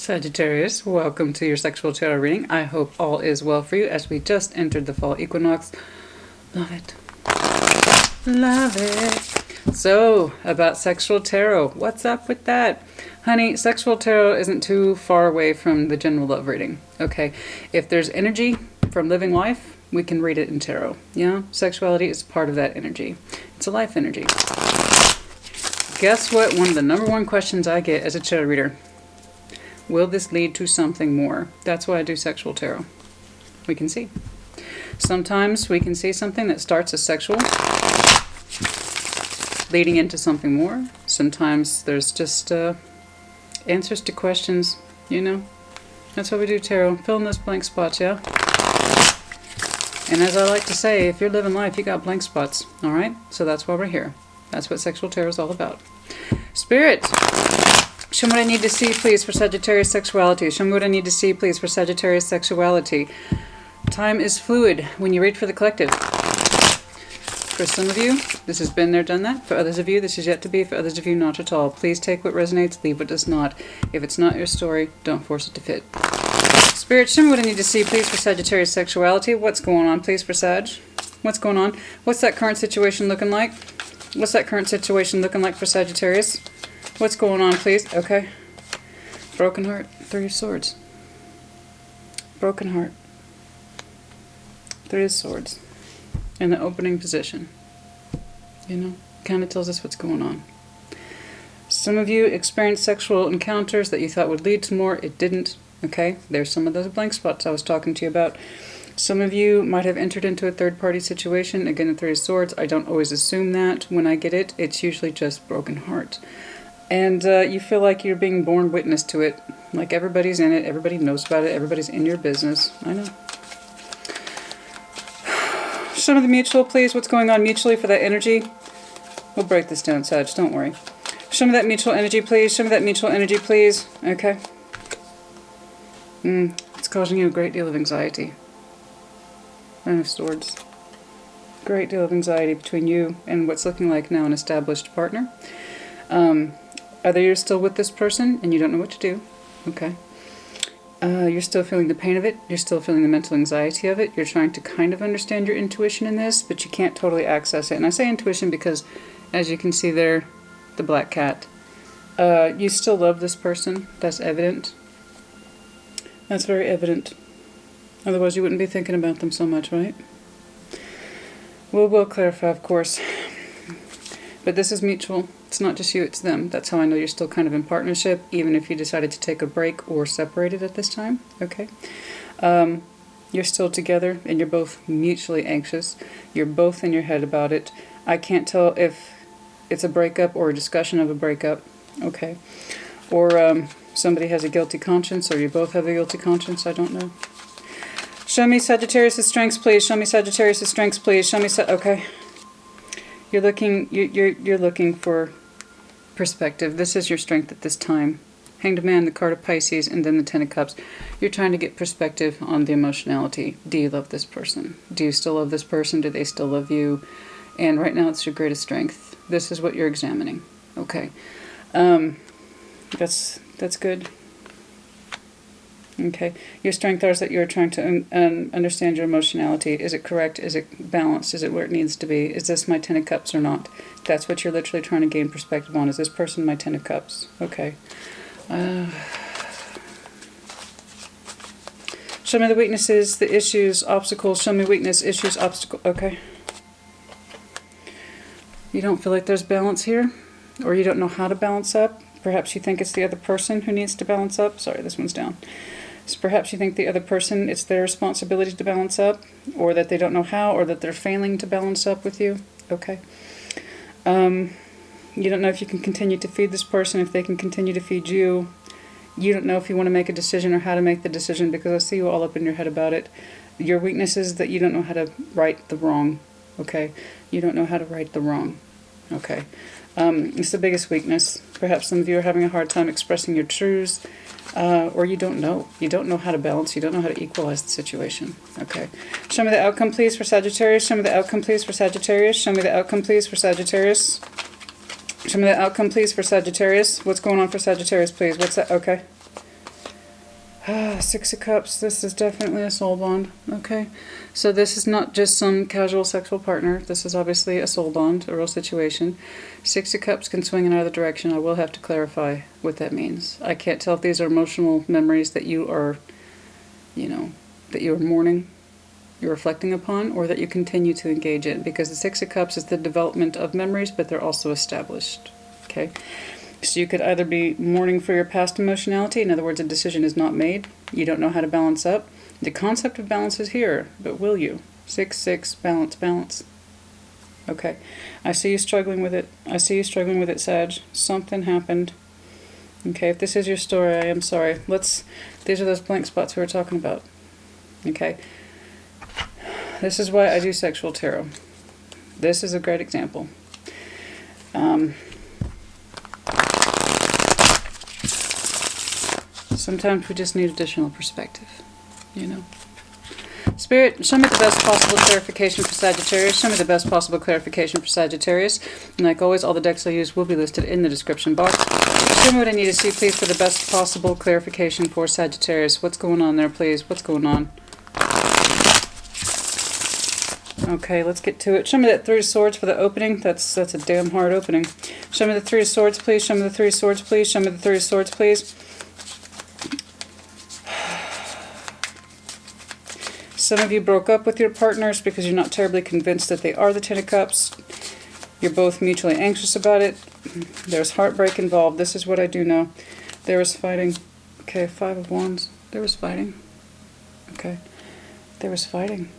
Sagittarius, welcome to your sexual tarot reading. I hope all is well for you as we just entered the fall equinox. Love it. Love it. So, about sexual tarot, what's up with that? Honey, sexual tarot isn't too far away from the general love reading, okay? If there's energy from living life, we can read it in tarot, yeah? Sexuality is part of that energy. It's a life energy. Guess what? One of the #1 questions I get as a tarot reader. Will this lead to something more? That's why I do sexual tarot. We can see. Sometimes we can see something that starts as sexual, leading into something more. Sometimes there's just answers to questions, you know? That's why we do tarot. Fill in those blank spots, yeah? And as I like to say, if you're living life, you got blank spots, all right? So that's why we're here. That's what sexual tarot is all about. Spirit, show me what I need to see, please, for Sagittarius sexuality. Show me what I need to see, please, for Sagittarius sexuality. Time is fluid when you read for the collective. For some of you, this has been there, done that. For others of you, this is yet to be. For others of you, not at all. Please take what resonates, leave what does not. If it's not your story, don't force it to fit. Spirit, show me what I need to see, please, for Sagittarius sexuality. What's going on, please, for Sag? What's going on? What's that current situation looking like? What's that current situation looking like for Sagittarius? What's going on, please? Okay. Broken heart. 3 of Swords. Broken heart. 3 of Swords. In the opening position. You know, kind of tells us what's going on. Some of you experienced sexual encounters that you thought would lead to more. It didn't. Okay. There's some of those blank spots I was talking to you about. Some of you might have entered into a third-party situation. Again, the 3 of Swords. I don't always assume that when I get it. It's usually just broken heart. And you feel like you're being born witness to it. Like everybody's in it. Everybody knows about it. Everybody's in your business. I know. Show me the mutual, please. What's going on mutually for that energy? We'll break this down, Sag. Don't worry. Show me that mutual energy, please. Show me that mutual energy, please. Okay. It's causing you a great deal of anxiety. 9 of Swords. Great deal of anxiety between you and what's looking like now an established partner. Either you're still with this person and you don't know what to do. Okay. You're still feeling the pain of it. You're still feeling the mental anxiety of it. You're trying to kind of understand your intuition in this, but you can't totally access it. And I say intuition because, as you can see there, the black cat. You still love this person. That's evident. That's very evident. Otherwise, you wouldn't be thinking about them so much, right? We'll clarify, of course. But this is mutual. It's not just you, it's them. That's how I know you're still kind of in partnership, even if you decided to take a break or separated at this time. Okay. You're still together, and you're both mutually anxious. You're both in your head about it. I can't tell if it's a breakup or a discussion of a breakup. Okay. Or somebody has a guilty conscience, or you both have a guilty conscience. I don't know. Show me Sagittarius' strengths, please. Show me Sagittarius' strengths, please. Show me okay. You're looking for perspective. This is your strength at this time. Hanged Man, the card of Pisces, and then the 10 of Cups. You're trying to get perspective on the emotionality. Do you love this person? Do you still love this person? Do they still love you? And right now it's your greatest strength. This is what you're examining. Okay. That's good. Okay. Your strength is that you're trying to understand your emotionality. Is it correct? Is it balanced? Is it where it needs to be? Is this my 10 of Cups or not? That's what you're literally trying to gain perspective on. Is this person my 10 of Cups? Okay. Show me the weaknesses, the issues, obstacles. Show me weakness, issues, obstacle. Okay. You don't feel like there's balance here? Or you don't know how to balance up? Perhaps you think it's the other person who needs to balance up. Sorry, this one's down. So perhaps you think the other person, it's their responsibility to balance up, or that they don't know how, or that they're failing to balance up with you. Okay. You don't know if you can continue to feed this person, if they can continue to feed you. You don't know if you want to make a decision or how to make the decision, because I see you all up in your head about it. Your weakness is that you don't know how to right the wrong. Okay. You don't know how to right the wrong. Okay. It's the biggest weakness. Perhaps some of you are having a hard time expressing your truths, or you don't know. You don't know how to balance. You don't know how to equalize the situation. Okay. Show me the outcome, please, for Sagittarius. Show me the outcome, please, for Sagittarius. Show me the outcome, please, for Sagittarius. Show me the outcome, please, for Sagittarius. What's going on for Sagittarius, please? What's that? Okay. Six of Cups, this is definitely a soul bond, okay? So this is not just some casual sexual partner. This is obviously a soul bond, a real situation. Six of Cups can swing in either direction. I will have to clarify what that means. I can't tell if these are emotional memories that you are, you know, that you are mourning, you're reflecting upon, or that you continue to engage in. Because the Six of Cups is the development of memories, but they're also established, okay? So you could either be mourning for your past emotionality, in other words, a decision is not made, you don't know how to balance up. The concept of balance is here, but will you? 6, 6, balance, balance. Okay, I see you struggling with it. I see you struggling with it, Sag. Something happened. Okay, if this is your story, I am sorry. These are those blank spots we were talking about. Okay, this is why I do sexual tarot. This is a great example. Sometimes we just need additional perspective, you know. Spirit, show me the best possible clarification for Sagittarius. Show me the best possible clarification for Sagittarius. And like always, all the decks I use will be listed in the description box. Show me what I need to see, please, for the best possible clarification for Sagittarius. What's going on there, please? What's going on? Okay, let's get to it. Show me that Three of Swords for the opening. That's a damn hard opening. Show me the Three of Swords, please. Show me the Three of Swords, please. Show me the Three of Swords, please. Some of you broke up with your partners because you're not terribly convinced that they are the Ten of Cups. You're both mutually anxious about it. There's heartbreak involved. This is what I do know. There was fighting. Okay, Five of Wands. There was fighting. Okay. There was fighting.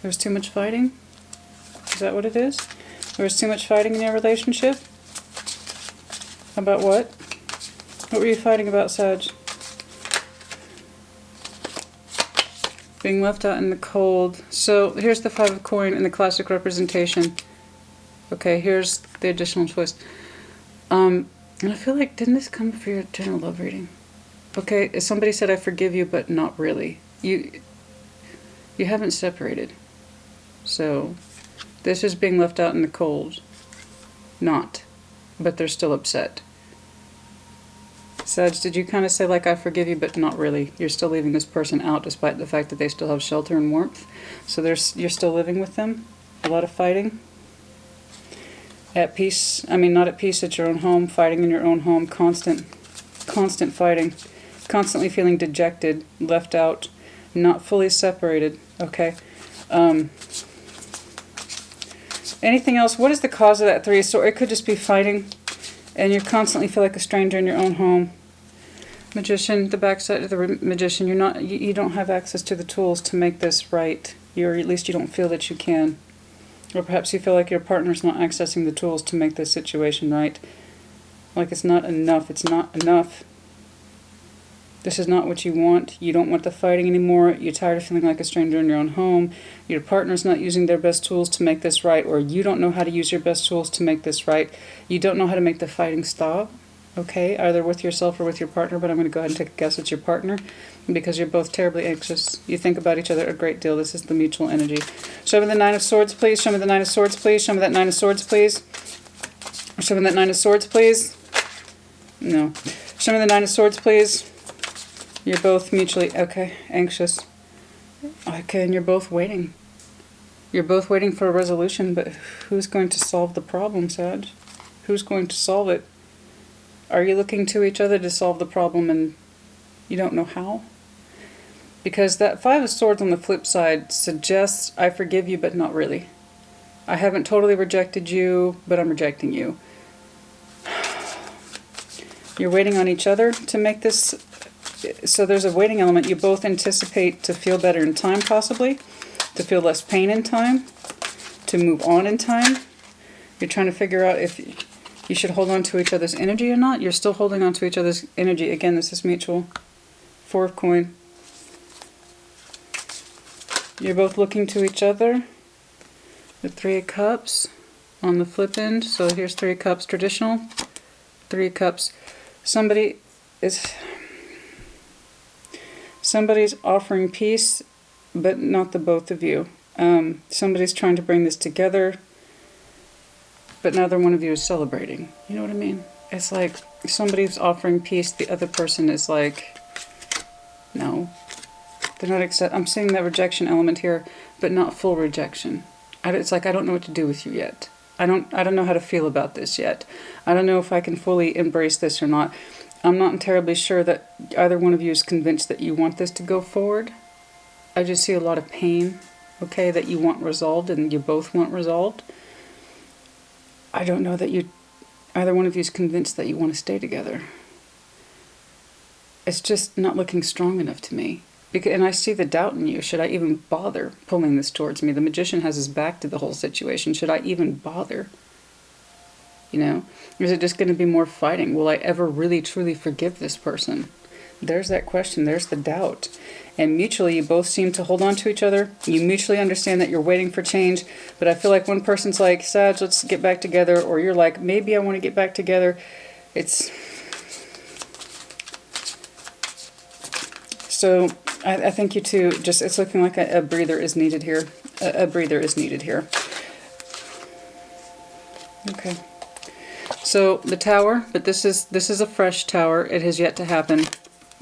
There was too much fighting? Is that what it is? There was too much fighting in your relationship? About what? What were you fighting about, Sag? Being left out in the cold. So here's the Five of Coin in the classic representation. Okay, here's the additional twist. And I feel like, didn't this come for your general love reading? Okay, somebody said I forgive you, but not really. You haven't separated. So this is being left out in the cold. Not. But they're still upset. Sag, did you kind of say like I forgive you, but not really? You're still leaving this person out despite the fact that they still have shelter and warmth. So you're still living with them. A lot of fighting. At peace, I mean not at peace at your own home, fighting in your own home, constant fighting. Constantly feeling dejected, left out, not fully separated. Okay. Anything else? What is the cause of that Three of Swords? It could just be fighting. And you constantly feel like a stranger in your own home. Magician, the backside of the Magician, you don't have access to the tools to make this right. Or at least you don't feel that you can. Or perhaps you feel like your partner's not accessing the tools to make this situation right. Like it's not enough. It's not enough. This is not what you want. You don't want the fighting anymore. You're tired of feeling like a stranger in your own home. Your partner's not using their best tools to make this right, or you don't know how to use your best tools to make this right. You don't know how to make the fighting stop, okay? Either with yourself or with your partner, but I'm going to go ahead and take a guess it's your partner because you're both terribly anxious. You think about each other a great deal. This is the mutual energy. Show me the Nine of Swords, please. Show me the Nine of Swords, please. Show me that Nine of Swords, please. Show me that Nine of Swords, please. No. Show me the Nine of Swords, please. You're both mutually, okay, anxious. Okay, and you're both waiting. You're both waiting for a resolution, but who's going to solve the problem, Sag? Who's going to solve it? Are you looking to each other to solve the problem and you don't know how? Because that Five of Swords on the flip side suggests I forgive you, but not really. I haven't totally rejected you, but I'm rejecting you. You're waiting on each other to make this. So there's a waiting element. You both anticipate to feel better in time, possibly. To feel less pain in time. To move on in time. You're trying to figure out if you should hold on to each other's energy or not. You're still holding on to each other's energy. Again, this is mutual. Four of Coin. You're both looking to each other. The Three of Cups on the flip end. So here's Three of Cups traditional. Three of Cups. Somebody's offering peace, but not the both of you. Somebody's trying to bring this together, but neither one of you is celebrating. You know what I mean? It's like somebody's offering peace, the other person is like, No. They're not accept. I'm seeing that rejection element here, but not full rejection. It's like I don't know what to do with you yet. I don't know how to feel about this yet. I don't know if I can fully embrace this or not. I'm not terribly sure that either one of you is convinced that you want this to go forward. I just see a lot of pain, okay, that you want resolved and you both want resolved. I don't know that either one of you is convinced that you want to stay together. It's just not looking strong enough to me. And I see the doubt in you. Should I even bother pulling this towards me? The Magician has his back to the whole situation. Should I even bother? You know? Or is it just going to be more fighting? Will I ever really, truly forgive this person? There's that question. There's the doubt. And mutually, you both seem to hold on to each other. You mutually understand that you're waiting for change. But I feel like one person's like, Sag, let's get back together. Or you're like, maybe I want to get back together. So I think you two, it's looking like a breather is needed here. A breather is needed here. Okay. So the Tower, but this is a fresh Tower. It has yet to happen.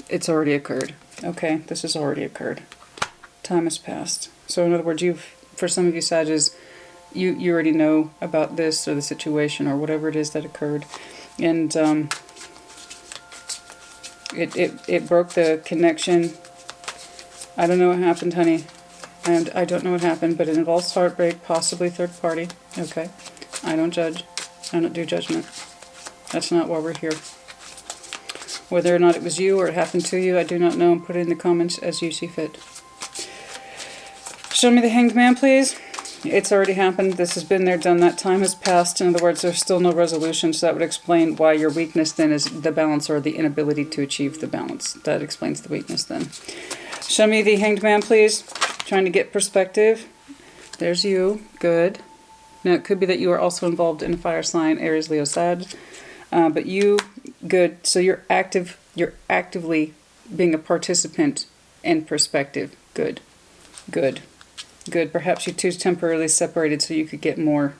It's already occurred. Okay, this has already occurred. Time has passed. So in other words, for some of you Sages, you already know about this or the situation or whatever it is that occurred. And it broke the connection. I don't know what happened, honey. And I don't know what happened, but it involves heartbreak, possibly third party. Okay. I don't judge. I don't do judgment. That's not why we're here. Whether or not it was you or it happened to you, I do not know. Put it in the comments as you see fit. Show me the Hanged Man, please. It's already happened. This has been there, done that. Time has passed. In other words, there's still no resolution, so that would explain why your weakness then is the balance or the inability to achieve the balance. That explains the weakness then. Show me the Hanged Man, please. Trying to get perspective. There's you. Good. Now, it could be that you are also involved in a fire sign, Aries, Leo, Sag. But you, good. So you're actively being a participant in perspective. Good. Good. Good. Perhaps you two temporarily separated so you could get more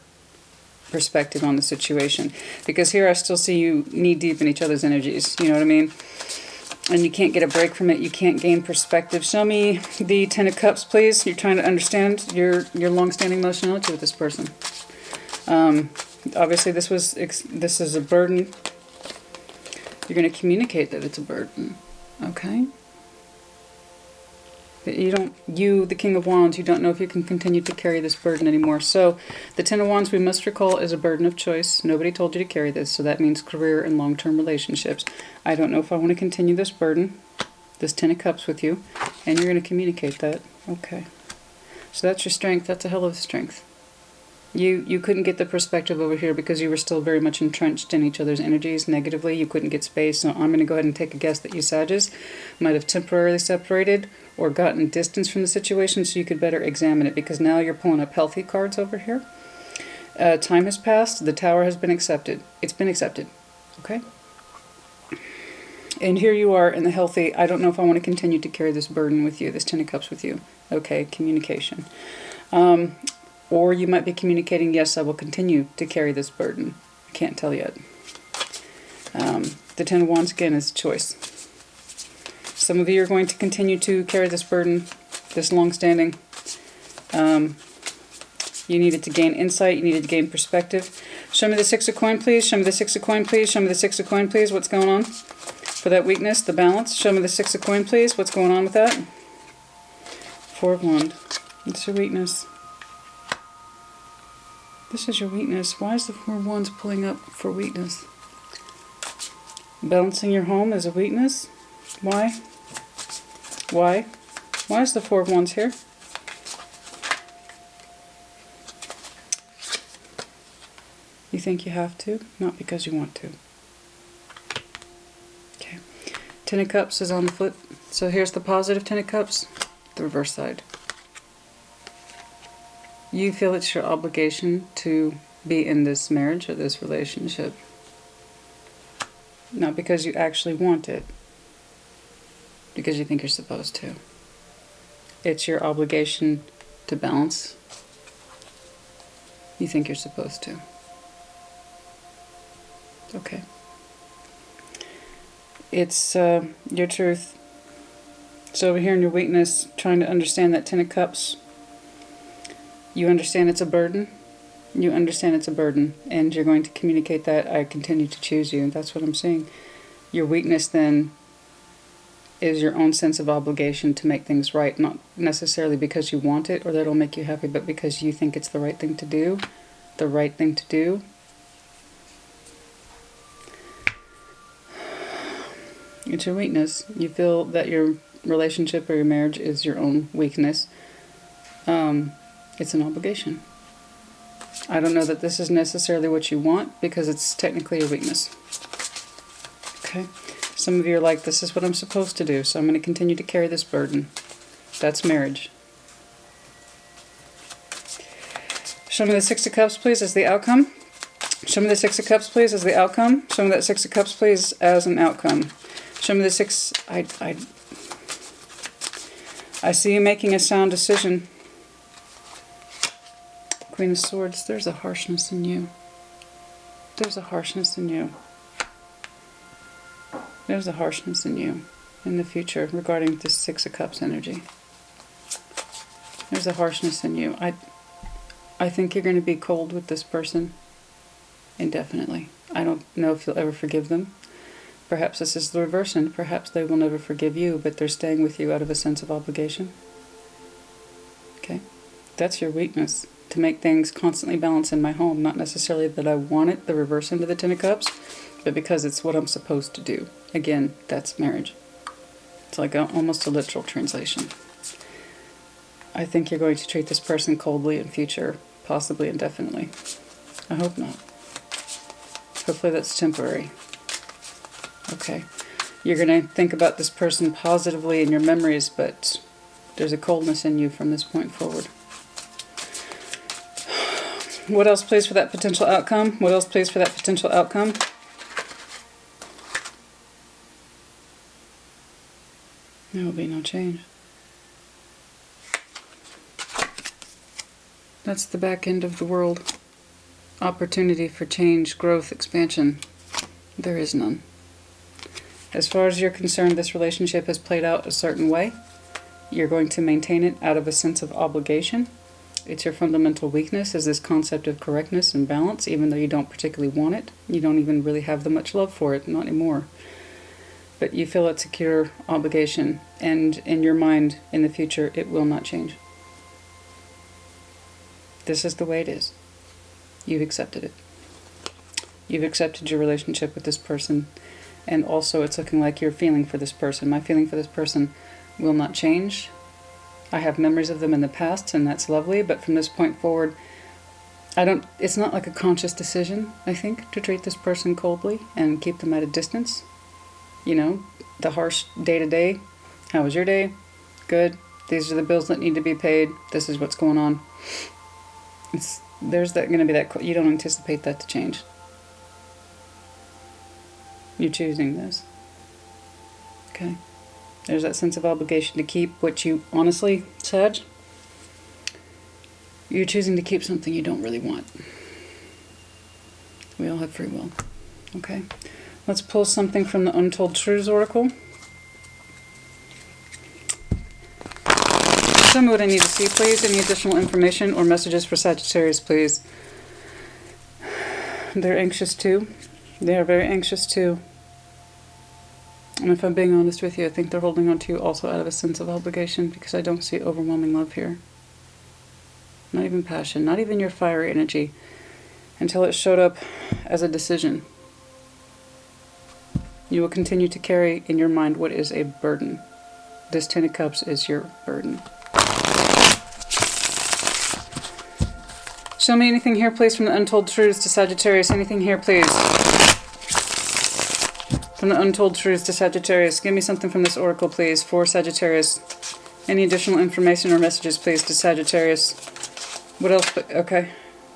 perspective on the situation. Because here I still see you knee deep in each other's energies. You know what I mean? And you can't get a break from it. You can't gain perspective. Show me the Ten of Cups, please. You're trying to understand your long-standing emotionality with this person. Obviously, this is a burden. You're going to communicate that it's a burden. Okay? You, the King of Wands, you don't know if you can continue to carry this burden anymore. So, the Ten of Wands, we must recall, is a burden of choice. Nobody told you to carry this, so that means career and long-term relationships. I don't know if I want to continue this burden, this Ten of Cups with you, and you're going to communicate that. Okay. So that's your strength. That's a hell of a strength. You couldn't get the perspective over here because you were still very much entrenched in each other's energies negatively. You couldn't get space, so I'm going to go ahead and take a guess that you Sages might have temporarily separated or gotten distance from the situation so you could better examine it, because now you're pulling up healthy cards over here. Time has passed. The Tower has been accepted. It's been accepted. Okay? And here you are in the healthy, I don't know if I want to continue to carry this burden with you, this Ten of Cups with you. Okay, communication. Or you might be communicating, yes, I will continue to carry this burden. I can't tell yet. The Ten of Wands, again, is choice. Some of you are going to continue to carry this burden, this long-standing. You needed to gain insight. You needed to gain perspective. Show me the Six of Coin, please. Show me the Six of Coin, please. Show me the Six of Coin, please. What's going on? For that weakness, the balance. Show me the Six of Coin, please. What's going on with that? Four of Wands. It's your weakness. This is your weakness. Why is the Four of Wands pulling up for weakness? Balancing your home is a weakness? Why? Why? Why is the Four of Wands here? You think you have to? Not because you want to. Okay. Ten of Cups is on the flip. So here's the positive Ten of Cups, the reverse side. You feel it's your obligation to be in this marriage or this relationship. Not because you actually want it. Because you think you're supposed to. It's your obligation to balance. You think you're supposed to. Okay. It's your truth. So over here in your weakness, trying to understand that Ten of Cups, you understand it's a burden. You understand it's a burden, and you're going to communicate that I continue to choose you. That's what I'm seeing. Your weakness then is your own sense of obligation to make things right, not necessarily because you want it or that it'll make you happy, but because you think it's the right thing to do. The right thing to do. It's your weakness. You feel that your relationship or your marriage is your own weakness. It's an obligation. I don't know that this is necessarily what you want because it's technically your weakness. Okay? Some of you are like, this is what I'm supposed to do, so I'm going to continue to carry this burden. That's marriage. Show me the Six of Cups, please, as the outcome. Show me the Six of Cups, please, as the outcome. Show me that Six of Cups, please, as an outcome. Show me the Six... I see you making a sound decision. Queen of Swords, there's a harshness in you. There's a harshness in you. There's a harshness in you in the future regarding this Six of Cups energy. There's a harshness in you. I think you're going to be cold with this person indefinitely. I don't know if you'll ever forgive them. Perhaps this is the reverse, and perhaps they will never forgive you, but they're staying with you out of a sense of obligation. Okay? That's your weakness. To make things constantly balance in my home. Not necessarily that I want it, the reverse into the Ten of Cups, but because it's what I'm supposed to do. Again, that's marriage. It's like almost a literal translation. I think you're going to treat this person coldly in future, possibly indefinitely. I hope not. Hopefully that's temporary. Okay. You're going to think about this person positively in your memories, but there's a coldness in you from this point forward. What else, please, for that potential outcome? What else, please, for that potential outcome? There will be no change. That's the back end of the world. Opportunity for change, growth, expansion. There is none. As far as you're concerned, this relationship has played out a certain way. You're going to maintain it out of a sense of obligation. It's your fundamental weakness is this concept of correctness and balance, even though you don't particularly want it. You don't even really have that much love for it, not anymore. But you feel it's a secure obligation, and in your mind, in the future, it will not change. This is the way it is. You've accepted it. You've accepted your relationship with this person, and also it's looking like your feeling for this person. My feeling for this person will not change. I have memories of them in the past, and that's lovely, but from this point forward, it's not like a conscious decision, I think, to treat this person coldly and keep them at a distance. You know, the harsh day-to-day. How was your day? Good. These are the bills that need to be paid. This is what's going on. There's going to be that, you don't anticipate that to change. You're choosing this. Okay. There's that sense of obligation to keep what you, honestly, Sag, you're choosing to keep something you don't really want. We all have free will. Okay. Let's pull something from the Untold Truths Oracle. Tell me what I need to see, please. Any additional information or messages for Sagittarius, please. They're anxious too. They are very anxious too. And if I'm being honest with you, I think they're holding on to you also out of a sense of obligation, because I don't see overwhelming love here. Not even passion, not even your fiery energy, until it showed up as a decision. You will continue to carry in your mind what is a burden. This Ten of Cups is your burden. Show me anything here, please, from the Untold Truths to Sagittarius. Anything here, please. From the Untold Truths to Sagittarius. Give me something from this oracle, please, for Sagittarius. Any additional information or messages, please, to Sagittarius. What else? Okay.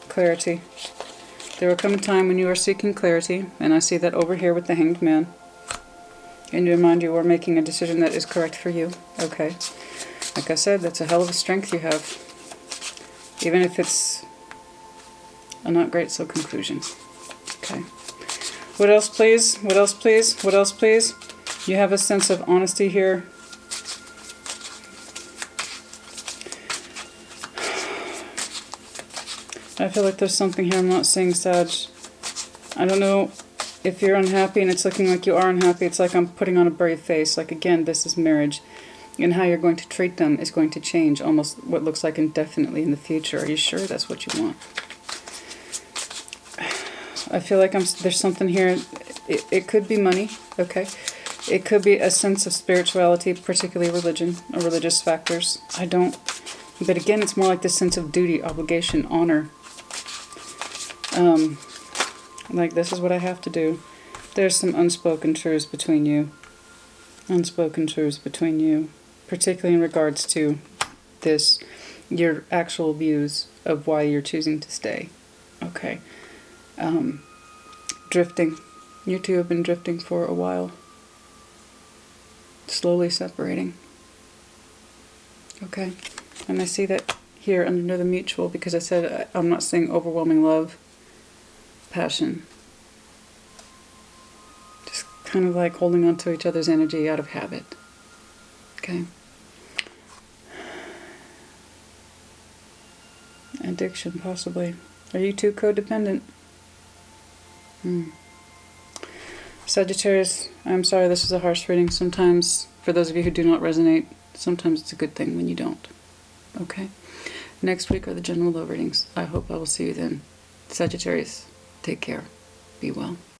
Clarity. There will come a time when you are seeking clarity, and I see that over here with the Hanged Man. In your mind, you are making a decision that is correct for you. Okay. Like I said, that's a hell of a strength you have. Even if it's a not great so conclusion. Okay. What else, please? What else, please? What else, please? You have a sense of honesty here. I feel like there's something here I'm not seeing, Sag. I don't know if you're unhappy and it's looking like you are unhappy. It's like I'm putting on a brave face. Like, again, this is marriage. And how you're going to treat them is going to change almost what looks like indefinitely in the future. Are you sure that's what you want? I feel like there's something here. It could be money, okay? It could be a sense of spirituality, particularly religion or religious factors. I don't... But again, it's more like this sense of duty, obligation, honor. Like, this is what I have to do. There's some unspoken truths between you. Unspoken truths between you. Particularly in regards to this, your actual views of why you're choosing to stay. Okay. Drifting. You two have been drifting for a while. Slowly separating. Okay. And I see that here under the mutual, because I said I'm not seeing overwhelming love, passion. Just kind of like holding on to each other's energy out of habit. Okay. Addiction, possibly. Are you two codependent? Sagittarius, I'm sorry this is a harsh reading. Sometimes, for those of you who do not resonate, sometimes it's a good thing when you don't. Okay? Next week are the general love readings. I hope I will see you then. Sagittarius, take care. Be well.